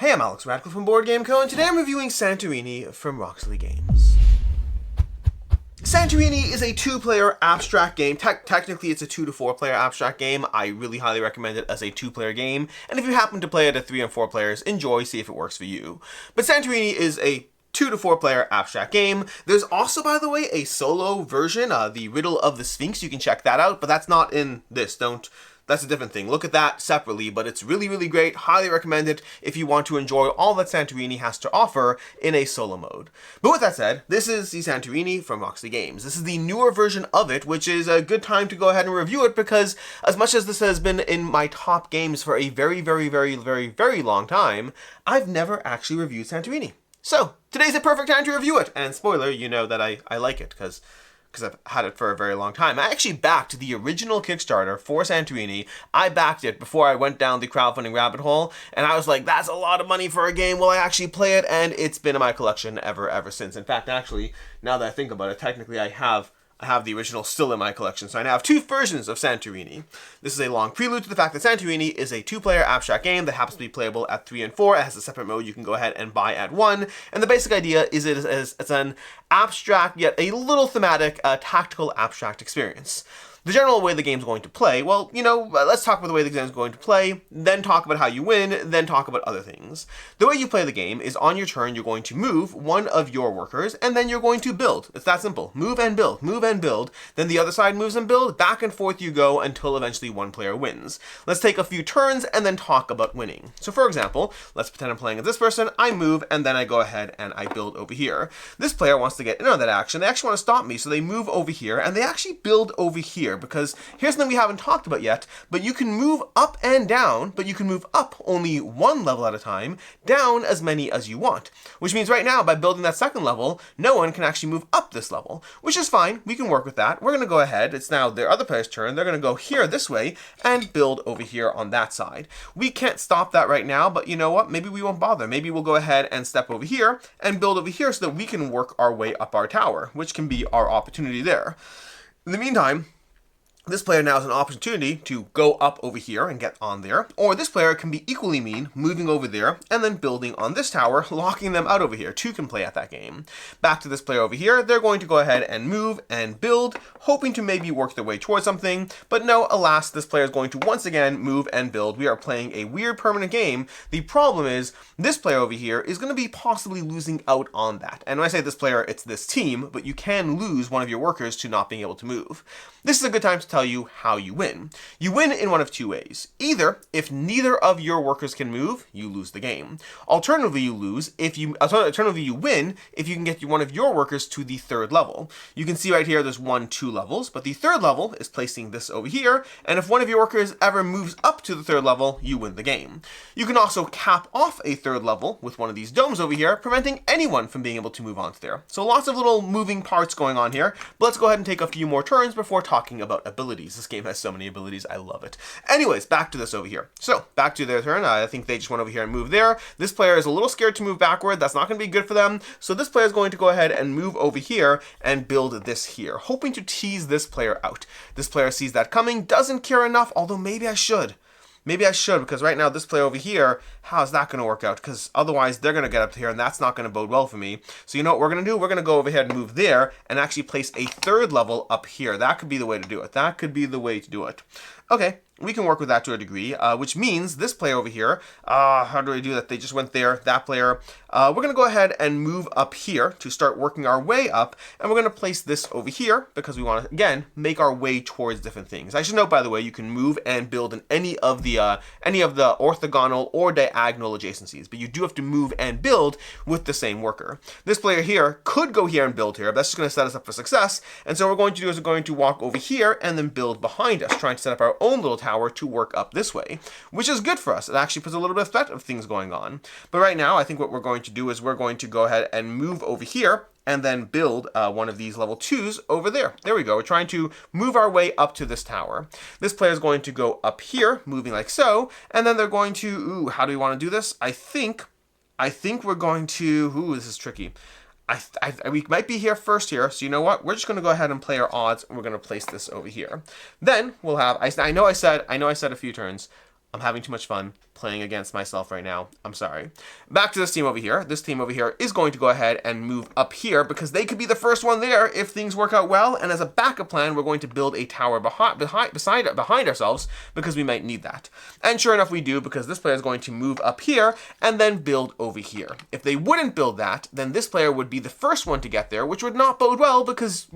Hey, I'm Alex Radcliffe from Board Game Co, and today I'm reviewing Santorini from Roxley Games. Santorini is a two-player abstract game. Technically, it's a 2 to 4 player abstract game. I really highly recommend it as a 2-player game, and if you happen to play it at 3 and 4 players, enjoy, see if it works for you. But Santorini is a 2 to 4 player abstract game. There's also, by the way, a solo version, the Riddle of the Sphinx. You can check that out, but that's not in this. That's a different thing. Look at that separately, but it's really, really great. Highly recommend it if you want to enjoy all that Santorini has to offer in a solo mode. But with that said, this is the Santorini from Roxley Games. This is the newer version of it, which is a good time to go ahead and review it because as much as this has been in my top games for a very, very, very, very, very long time, I've never actually reviewed Santorini. So, today's a perfect time to review it. And spoiler, you know that I like it because I've had it for a very long time. I actually backed the original Kickstarter for Santorini. I backed it before I went down the crowdfunding rabbit hole, and I was like, that's a lot of money for a game. Will I actually play it? And it's been in my collection ever since. In fact, actually, now that I think about it, technically I have the original still in my collection, so I now have 2 versions of Santorini. This is a long prelude to the fact that Santorini is a 2-player abstract game that happens to be playable at 3 and 4. It has a separate mode you can go ahead and buy at 1, and the basic idea is it's an abstract yet a little thematic, tactical abstract experience. The general way the game's going to play, well, let's talk about the way the game's going to play, then talk about how you win, then talk about other things. The way you play the game is on your turn, you're going to move one of your workers, and then you're going to build. It's that simple. Move and build, move and build. Then the other side moves and build, back and forth you go until eventually one player wins. Let's take a few turns and then talk about winning. So for example, let's pretend I'm playing as this person, I move, and then I go ahead and I build over here. This player wants to get in on that action, they actually want to stop me, so they move over here, and they actually build over here. Because here's something we haven't talked about yet, but you can move up and down, but you can move up only one level at a time, down as many as you want. Which means right now, by building that second level, no one can actually move up this level, which is fine. We can work with that. We're going to go ahead. It's now their other player's turn. They're going to go here this way and build over here on that side. We can't stop that right now, but you know what? Maybe we won't bother. Maybe we'll go ahead and step over here and build over here so that we can work our way up our tower, which can be our opportunity there. In the meantime, this player now has an opportunity to go up over here and get on there, or this player can be equally mean, moving over there and then building on this tower, locking them out over here. 2 can play at that game. Back to this player over here, they're going to go ahead and move and build, hoping to maybe work their way towards something, but no, alas, this player is going to once again move and build. We are playing a weird permanent game. The problem is, this player over here is going to be possibly losing out on that. And when I say this player, it's this team, but you can lose one of your workers to not being able to move. This is a good time to tell you how you win. You win in one of 2 ways. Either, if neither of your workers can move, you lose the game. Alternatively, you win if you can get one of your workers to the 3rd level. You can see right here there's 1, 2 levels, but the 3rd level is placing this over here, and if one of your workers ever moves up to the 3rd level, you win the game. You can also cap off a 3rd level with one of these domes over here, preventing anyone from being able to move onto there. So lots of little moving parts going on here, but let's go ahead and take a few more turns before talking about abilities. This game has so many abilities, I love it. Anyways, back to this over here. So, back to their turn. I think they just went over here and moved there. This player is a little scared to move backward. That's not going to be good for them. So this player is going to go ahead and move over here and build this here, hoping to tease this player out. This player sees that coming, doesn't care enough, although maybe I should. Maybe I should, because right now this player over here, how's that going to work out? Because otherwise they're going to get up to here, and that's not going to bode well for me. So you know what we're going to do? We're going to go over here and move there, and actually place a 3rd level up here. That could be the way to do it. That could be the way to do it. Okay, we can work with that to a degree, which means this player over here, how do I do that? They just went there, that player. We're going to go ahead and move up here to start working our way up, and we're going to place this over here because we want to, again, make our way towards different things. I should note, by the way, you can move and build in any of the orthogonal or diagonal adjacencies, but you do have to move and build with the same worker. This player here could go here and build here, but that's just going to set us up for success, and so what we're going to do is we're going to walk over here and then build behind us, trying to set up our own little tower to work up this way, which is good for us. It actually puts a little bit of threat of things going on. But right now, I think what we're going to do is we're going to go ahead and move over here and then build one of these level 2s over there. There we go. We're trying to move our way up to this tower. This player is going to go up here, moving like so, and then they're going to, how do we want to do this? I think we're going to, this is tricky. We might be here first here, so you know what? We're just going to go ahead and play our odds, and we're going to place this over here. Then we'll have, I know I said a few turns. I'm having too much fun playing against myself right now. I'm sorry. Back to this team over here. This team over here is going to go ahead and move up here because they could be the first one there if things work out well. And as a backup plan, we're going to build a tower behind ourselves because we might need that. And sure enough, we do, because this player is going to move up here and then build over here. If they wouldn't build that, then this player would be the first one to get there, which would not bode well because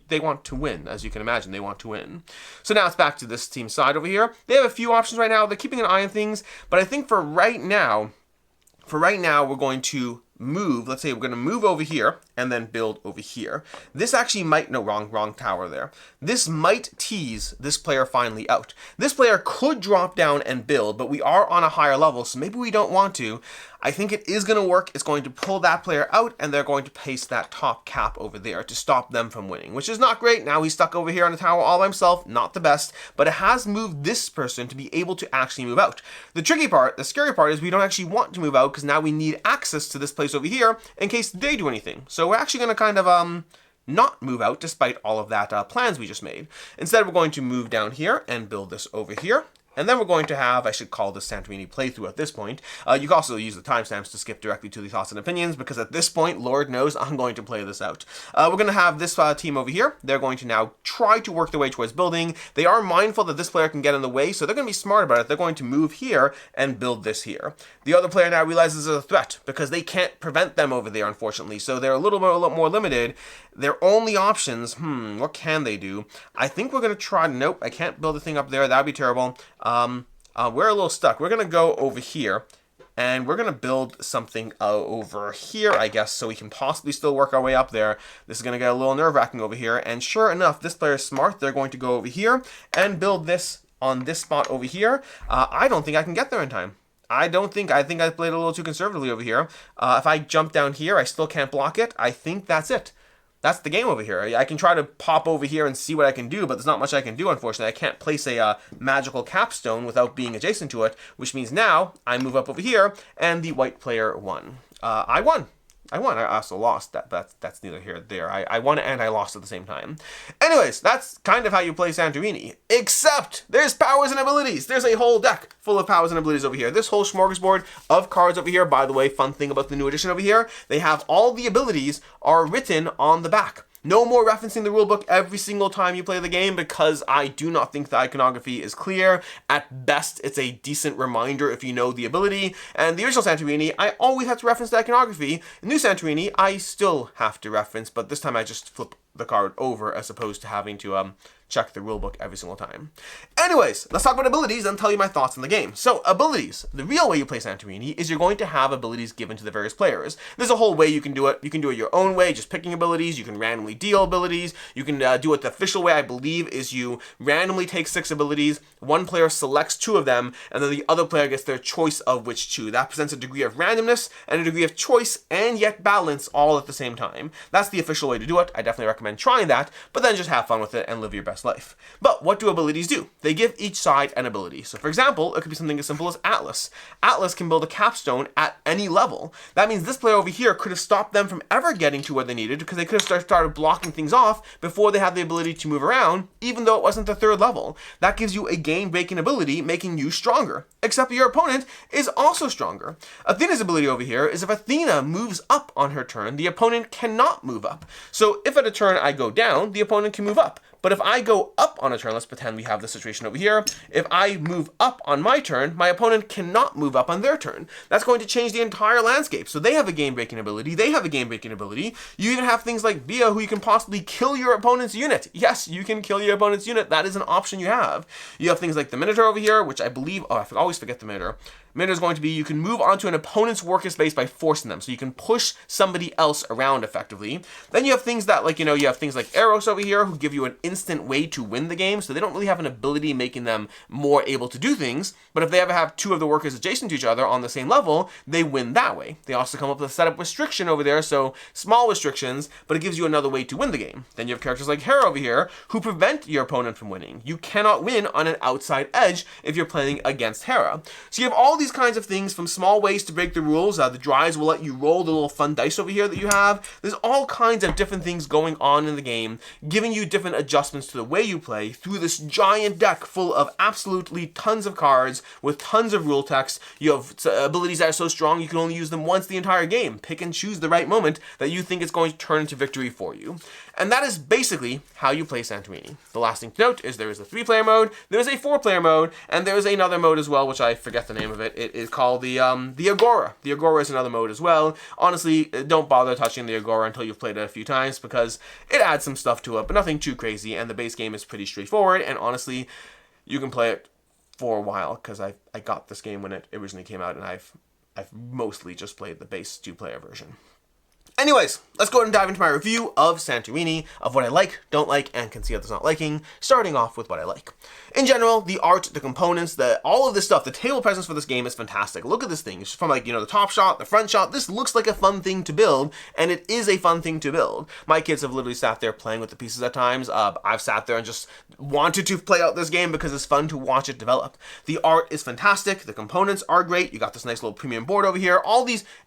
they want to win. As you can imagine, they want to win. So now it's back to this team side over here. They have a few options right now. They're keeping an eye on things. But I think for right now, we're going to move. Let's say we're going to move over here and then build over here. This actually might, no, wrong tower there. This might tease this player finally out. This player could drop down and build, but we are on a higher level, so maybe we don't want to. I think it is going to work. It's going to pull that player out, and they're going to paste that top cap over there to stop them from winning, which is not great. Now he's stuck over here on the tower all by himself. Not the best, but it has moved this person to be able to actually move out. The tricky part, the scary part, is we don't actually want to move out because now we need access to this place over here in case they do anything. So we're actually going to kind of not move out despite all of that plans we just made. Instead, we're going to move down here and build this over here. And then we're going to have, I should call this Santorini playthrough at this point. You can also use the timestamps to skip directly to the thoughts and opinions, because at this point, Lord knows, I'm going to play this out. We're going to have this team over here. They're going to now try to work their way towards building. They are mindful that this player can get in the way, so they're going to be smart about it. They're going to move here and build this here. The other player now realizes it's a threat, because they can't prevent them over there, unfortunately. So they're a little more limited. Their only options, what can they do? I think we're going to try, nope, I can't build a thing up there. That'd be terrible. We're a little stuck. We're going to go over here, and we're going to build something over here, I guess, so we can possibly still work our way up there. This is going to get a little nerve-wracking over here, and sure enough, this player is smart. They're going to go over here and build this on this spot over here. I don't think I can get there in time. I think I played a little too conservatively over here. If I jump down here, I still can't block it. I think that's it. That's the game over here. I can try to pop over here and see what I can do, but there's not much I can do, unfortunately. I can't place a magical capstone without being adjacent to it, which means now I move up over here, and the white player won. I won. I also lost. That's neither here nor there. I won and I lost at the same time. Anyways, that's kind of how you play Santorini. Except there's powers and abilities. There's a whole deck full of powers and abilities over here. This whole smorgasbord of cards over here, by the way, fun thing about the new edition over here, they have all the abilities are written on the back. No more referencing the rulebook every single time you play the game, because I do not think the iconography is clear. At best, it's a decent reminder if you know the ability. And the original Santorini, I always have to reference the iconography. The new Santorini, I still have to reference, but this time I just flip the card over as opposed to having to check the rulebook every single time. Anyways, let's talk about abilities and tell you my thoughts on the game. So, abilities. The real way you play Santorini is you're going to have abilities given to the various players. There's a whole way you can do it. You can do it your own way, just picking abilities. You can randomly deal abilities. You can do it the official way, I believe, is you randomly take 6 abilities. One player selects 2 of them, and then the other player gets their choice of which 2. That presents a degree of randomness and a degree of choice and yet balance all at the same time. That's the official way to do it. I definitely recommend trying that, but then just have fun with it and live your best life. But what do abilities do? They give each side an ability. So for example, it could be something as simple as Atlas. Atlas can build a capstone at any level. That means this player over here could have stopped them from ever getting to where they needed, because they could have started blocking things off before they had the ability to move around, even though it wasn't the 3rd level. That gives you a game-breaking ability, making you stronger. Except your opponent is also stronger. Athena's ability over here is if Athena moves up on her turn, the opponent cannot move up. So if at a turn I go down, the opponent can move up. But if I go up on a turn, let's pretend we have this situation over here. If I move up on my turn, my opponent cannot move up on their turn. That's going to change the entire landscape. So they have a game-breaking ability. They have a game-breaking ability. You even have things like Bia, who you can possibly kill your opponent's unit. Yes, you can kill your opponent's unit. That is an option you have. You have things like the Minotaur over here, which I believe, I always forget the Minotaur. Minotaur is going to be, you can move onto an opponent's worker space by forcing them. So you can push somebody else around effectively. Then you have things that, like, you have things like Eros over here, who give you an instant way to win the game. So they don't really have an ability making them more able to do things. But if they ever have 2 of the workers adjacent to each other on the same level, they win that way. They also come up with a setup restriction over there. So small restrictions, but it gives you another way to win the game. Then you have characters like Hera over here, who prevent your opponent from winning. You cannot win on an outside edge if you're playing against Hera. So you have all these kinds of things, from small ways to break the rules. The drives will let you roll the little fun dice over here that you have. There's all kinds of different things going on in the game, giving you different adjustments to the way you play through this giant deck full of absolutely tons of cards with tons of rule text. You have abilities that are so strong you can only use them once the entire game. Pick and choose the right moment that you think is going to turn into victory for you. And that is basically how you play Santorini. The last thing to note is there is a 3-player mode, there is a 4-player mode, and there is another mode as well, which I forget the name of it. It is called the Agora. The Agora is another mode as well. Honestly, don't bother touching the Agora until you've played it a few times because it adds some stuff to it, but nothing too crazy, and the base game is pretty straightforward, and honestly, you can play it for a while because I got this game when it originally came out, and I've mostly just played the base 2-player version. Anyways, let's go ahead and dive into my review of Santorini, of what I like, don't like, and can see others not liking, starting off with what I like. In general, the art, the components, all of this stuff, the table presence for this game is fantastic. Look at this thing. It's from the top shot, the front shot. This looks like a fun thing to build, and it is a fun thing to build. My kids have literally sat there playing with the pieces at times. I've sat there and just wanted to play out this game because it's fun to watch it develop. The art is fantastic. The components are great. You got this nice little premium board over here.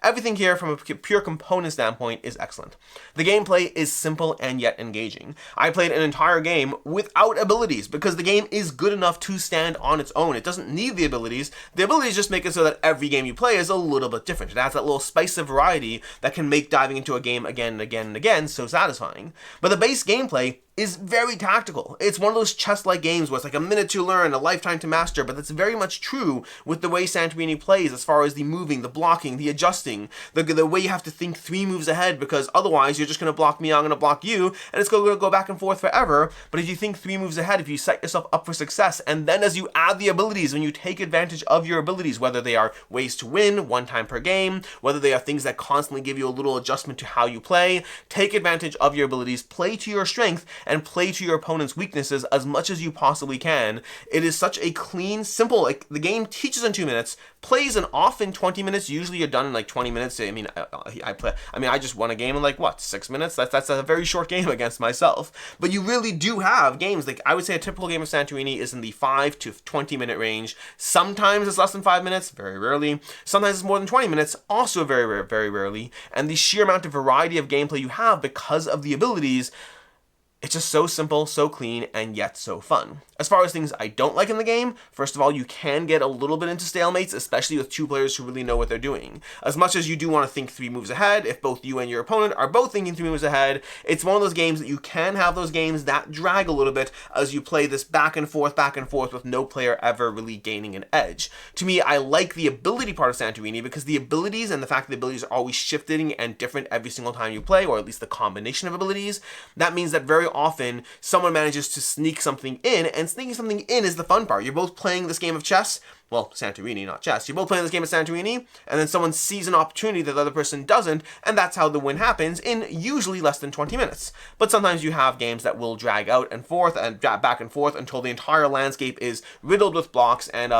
Everything here from a pure component standpoint is excellent. The gameplay is simple and yet engaging. I played an entire game without abilities because the game is good enough to stand on its own. It doesn't need the abilities. The abilities just make it so that every game you play is a little bit different. It adds that little spice of variety that can make diving into a game again and again and again so satisfying. But the base gameplay is very tactical. It's one of those chess-like games where it's like a minute to learn, a lifetime to master, but that's very much true with the way Santorini plays as far as the moving, the blocking, the adjusting, the way you have to think 3 moves ahead because otherwise you're just going to block me, I'm going to block you, and it's going to go back and forth forever. But if you think 3 moves ahead, if you set yourself up for success, and then as you add the abilities, when you take advantage of your abilities, whether they are ways to win, 1 time per game, whether they are things that constantly give you a little adjustment to how you play, take advantage of your abilities, play to your strength, and play to your opponent's weaknesses as much as you possibly can. It is such a clean, simple, the game teaches in 2 minutes, plays in often 20 minutes. Usually you're done in 20 minutes. I just won a game in 6 minutes. That's a very short game against myself. But you really do have games, I would say a typical game of Santorini is in the 5 to 20 minute range. Sometimes it's less than 5 minutes, very rarely. Sometimes it's more than 20 minutes, also very, very rarely. And the sheer amount of variety of gameplay you have because of the abilities, it's just so simple, so clean, and yet so fun. As far as things I don't like in the game, first of all, you can get a little bit into stalemates, especially with 2 players who really know what they're doing. As much as you do want to think 3 moves ahead, if both you and your opponent are both thinking 3 moves ahead, it's one of those games that you can have those games that drag a little bit as you play this back and forth with no player ever really gaining an edge. To me, I like the ability part of Santorini because the abilities and the fact that the abilities are always shifting and different every single time you play, or at least the combination of abilities, that means that very often someone manages to sneak something in, and sneaking something in is the fun part. You're both playing this game of chess, well, Santorini, not chess. You're both playing this game of Santorini, and then someone sees an opportunity that the other person doesn't, and that's how the win happens in usually less than 20 minutes. But sometimes you have games that will drag out and forth and back and forth until the entire landscape is riddled with blocks, and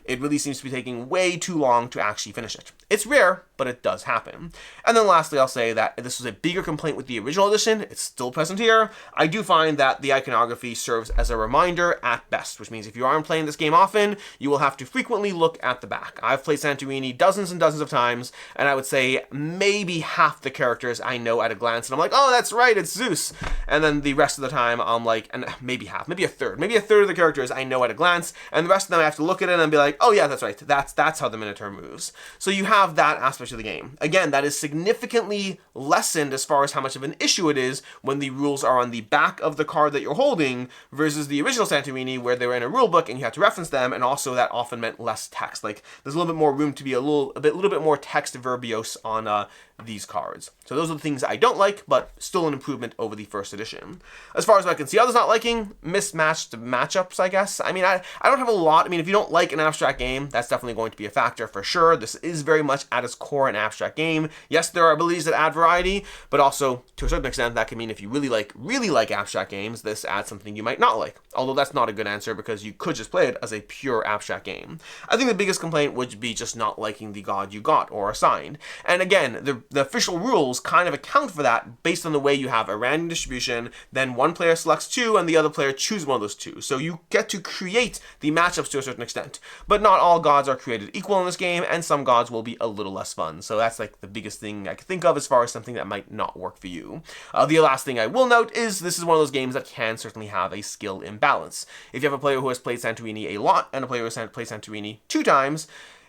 it really seems to be taking way too long to actually finish it. It's rare, but it does happen. And then lastly, I'll say that this was a bigger complaint with the original edition. It's still present here. I do find that the iconography serves as a reminder at best, which means if you aren't playing this game often, you will have to frequently look at the back. I've played Santorini dozens and dozens of times, and I would say maybe half the characters I know at a glance, and I'm like, oh, that's right, it's Zeus. And then the rest of the time, I'm like, and maybe half, maybe a third of the characters I know at a glance, and the rest of them I have to look at it and be like, oh yeah, that's right, that's how the Minotaur moves. So you have that aspect of the game. Again, that is significantly lessened as far as how much of an issue it is when the rules are on the back of the card that you're holding versus the original Santorini where they were in a rule book and you had to reference them, and also that often meant less text. There's a little bit more room to be a little bit more text verbose on these cards. So those are the things I don't like, but still an improvement over the first edition. As far as I can see others not liking, mismatched matchups, I guess. I don't have a lot. If you don't like an abstract game, that's definitely going to be a factor for sure. This is very much at its core an abstract game. Yes, there are abilities that add variety, but also to a certain extent that can mean if you really like abstract games, this adds something you might not like. Although that's not a good answer because you could just play it as a pure abstract game. I think the biggest complaint would be just not liking the god you got or assigned. And again, the official rules kind of account for that based on the way you have a random distribution, then one player selects 2 and the other player chooses one of those 2. So you get to create the matchups to a certain extent. But but not all gods are created equal in this game, and some gods will be a little less fun. So that's like the biggest thing I can think of as far as something that might not work for you. The last thing I will note is this is one of those games that can certainly have a skill imbalance. If you have a player who has played Santorini a lot and a player who has played Santorini 2 times,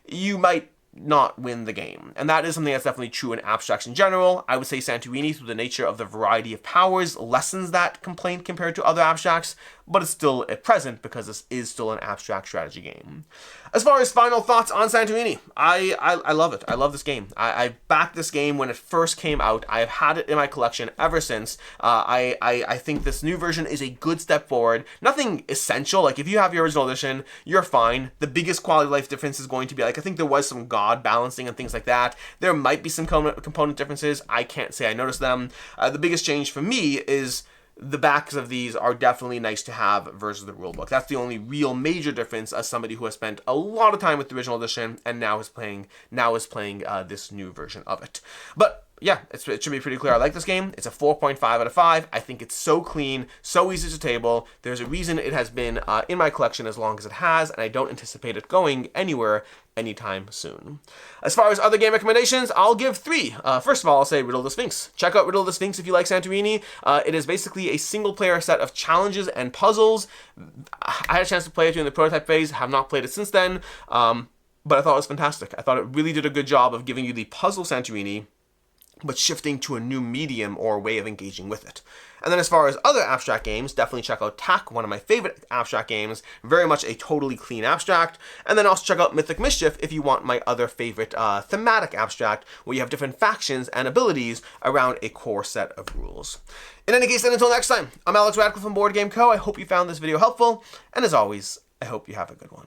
you might not win the game. And that is something that's definitely true in abstracts in general. I would say Santorini, through the nature of the variety of powers, lessens that complaint compared to other abstracts, but it's still present because this is still an abstract strategy game. As far as final thoughts on Santorini, I love it. I love this game. I backed this game when it first came out. I have had it in my collection ever since. I think this new version is a good step forward. Nothing essential. Like, if you have your original edition, you're fine. The biggest quality of life difference is going to be, like, I think there was some god balancing and things like that. There might be some component differences. I can't say I noticed them. The biggest change for me is the backs of these are definitely nice to have versus the rulebook. That's the only real major difference as somebody who has spent a lot of time with the original edition and now is playing this new version of it. But yeah, it should be pretty clear. I like this game. It's a 4.5 out of 5. I think it's so clean, so easy to table. There's a reason it has been in my collection as long as it has, and I don't anticipate it going anywhere anytime soon. As far as other game recommendations, I'll give 3. First of all, I'll say Riddle the Sphinx. Check out Riddle the Sphinx if you like Santorini. It is basically a single-player set of challenges and puzzles. I had a chance to play it during the prototype phase, have not played it since then, but I thought it was fantastic. I thought it really did a good job of giving you the puzzle Santorini, but shifting to a new medium or way of engaging with it. And then as far as other abstract games, definitely check out Tak, one of my favorite abstract games, very much a totally clean abstract. And then also check out Mythic Mischief if you want my other favorite thematic abstract, where you have different factions and abilities around a core set of rules. In any case, then until next time, I'm Alex Radcliffe from Board Game Co. I hope you found this video helpful, and as always, I hope you have a good one.